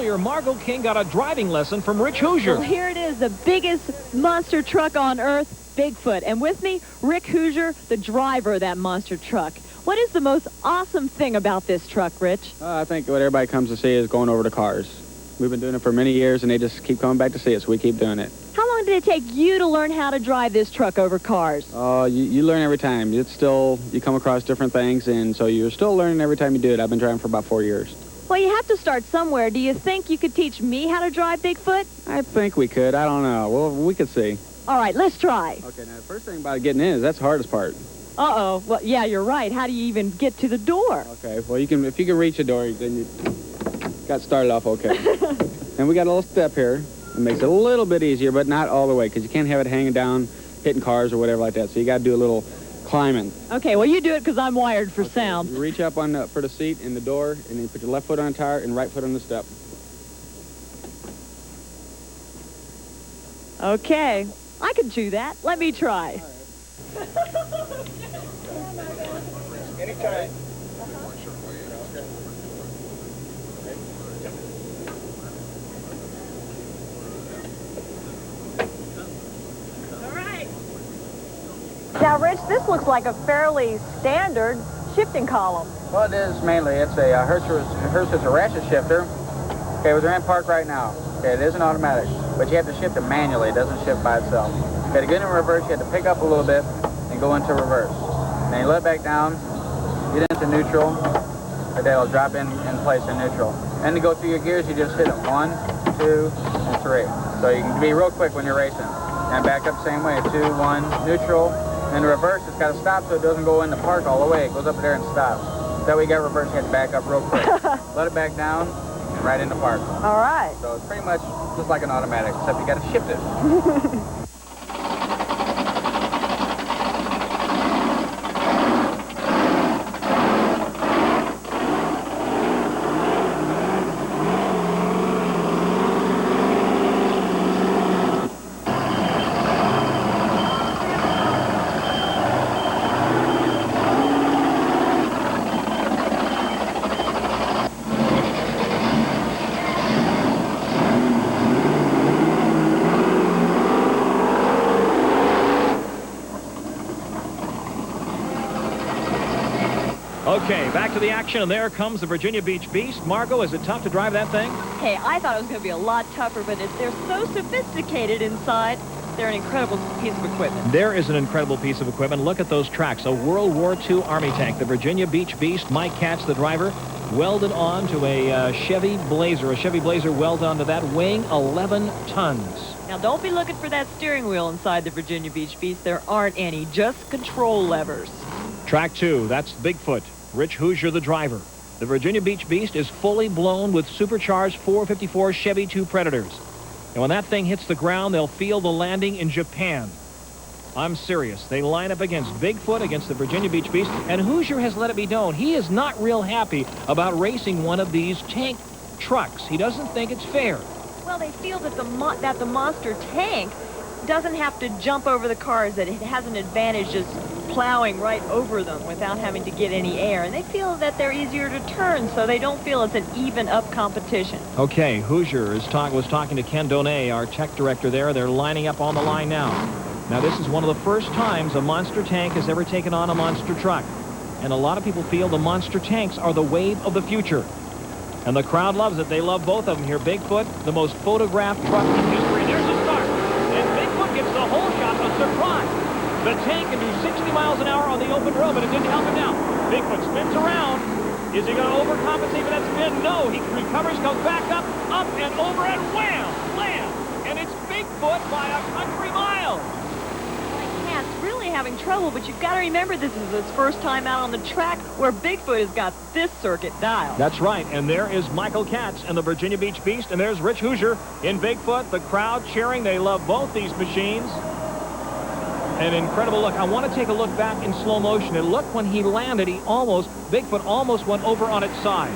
earlier, Margot King got a driving lesson from Rich Hooser. Well, here it is, the biggest monster truck on Earth, Bigfoot. And with me, Rick Hooser, the driver of that monster truck. What is the most awesome thing about this truck, Rich? I think what everybody comes to see is going over the cars. We've been doing it for many years, and they just keep coming back to see it, so we keep doing it. How long did it take you to learn how to drive this truck over cars? You learn every time. It's still, you come across different things, and so you're still learning every time you do it. I've been driving for about 4 years. Well, you have to start somewhere. Do you think you could teach me how to drive Bigfoot? I think we could. I don't know. Well, we could see. All right, let's try. Okay, now the first thing about getting in is that's the hardest part. Uh-oh. Well, yeah, you're right. How do you even get to the door? Okay, well, if you can reach the door, then you got started off okay. And we got a little step here. It makes it a little bit easier, but not all the way, because you can't have it hanging down, hitting cars or whatever like that. So you got to do a little climbing. Okay, well, you do it because I'm wired for sound. You reach up for the seat in the door, and then you put your left foot on the tire and right foot on the step. Okay, I can do that. Let me try. Anytime. Now, Rich, this looks like a fairly standard shifting column. Well, it is mainly. It's a Hooser's a ratchet shifter. Okay, we're in park right now. Okay, it isn't automatic, but you have to shift it manually. It doesn't shift by itself. Okay, to get in reverse, you have to pick up a little bit and go into reverse. Then you let it back down, get into neutral. Okay, it'll drop in place in neutral. And to go through your gears, you just hit them. 1, 2, and 3. So you can be real quick when you're racing. And back up the same way. 2, 1, neutral. And the reverse, it's got to stop so it doesn't go in the park all the way. It goes up there and stops. That way you got reverse, you have to back up real quick. Let it back down, and right into park. All right. So it's pretty much just like an automatic, except you got to shift it. Okay, back to the action, and there comes the Virginia Beach Beast. Margot, is it tough to drive that thing? Hey, I thought it was going to be a lot tougher, but they're so sophisticated inside. They're an incredible piece of equipment. There is an incredible piece of equipment. Look at those tracks. A World War II Army tank. The Virginia Beach Beast, Mike Katz, the driver, welded on to a Chevy Blazer. A Chevy Blazer welded onto that, weighing 11 tons. Now, don't be looking for that steering wheel inside the Virginia Beach Beast. There aren't any, just control levers. Track 2, that's Bigfoot. Rich Hooser, the driver. The Virginia Beach Beast is fully blown with supercharged 454 Chevy 2 Predators. And when that thing hits the ground, they'll feel the landing in Japan. I'm serious. They line up against Bigfoot, against the Virginia Beach Beast, and Hooser has let it be known he is not real happy about racing one of these tank trucks. He doesn't think it's fair. Well, they feel that the monster tank doesn't have to jump over the cars, that it has an advantage just plowing right over them without having to get any air. And they feel that they're easier to turn, so they don't feel it's an even-up competition. Okay, Hooser was talking to Ken Donay, our tech director there. They're lining up on the line now. Now, this is one of the first times a monster tank has ever taken on a monster truck. And a lot of people feel the monster tanks are the wave of the future. And the crowd loves it. They love both of them here. Bigfoot, the most photographed truck in history. There's a start. And Bigfoot gets the whole shot of surprise. The tank can do 60 miles an hour on the open road, but it didn't help him now. Bigfoot spins around. Is he going to overcompensate for that spin? No. He recovers, comes back up, and over, and wham! Land! And it's Bigfoot by a country mile. Cat's really having trouble, but you've got to remember this is his first time out on the track where Bigfoot has got this circuit dialed. That's right, and there is Michael Katz and the Virginia Beach Beast, and there's Rich Hooser in Bigfoot. The crowd cheering. They love both these machines. An incredible look. I want to take a look back in slow motion, and look when he landed, Bigfoot almost went over on its side.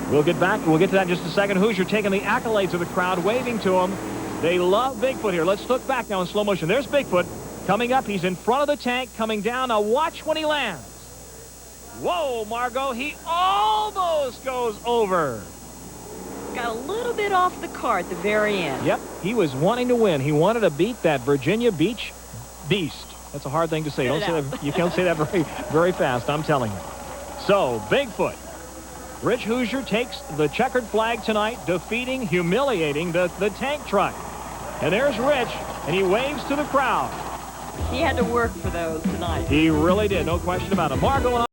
We'll get to that in just a second. Hooser taking the accolades of the crowd, waving to him. They love Bigfoot here. Let's look back now in slow motion. There's Bigfoot coming up. He's in front of the tank, coming down. Now watch when he lands. Whoa, Margot, he almost goes over. got a little bit off the car at the very end. Yep, he was wanting to win. He wanted to beat that Virginia Beach beast. That's a hard thing to say. Don't say that, you can't say that very fast, I'm telling you. So, Bigfoot. Rich Hooser takes the checkered flag tonight, defeating, humiliating the tank truck. And there's Rich, and he waves to the crowd. He had to work for those tonight. He really did, no question about it. Margo and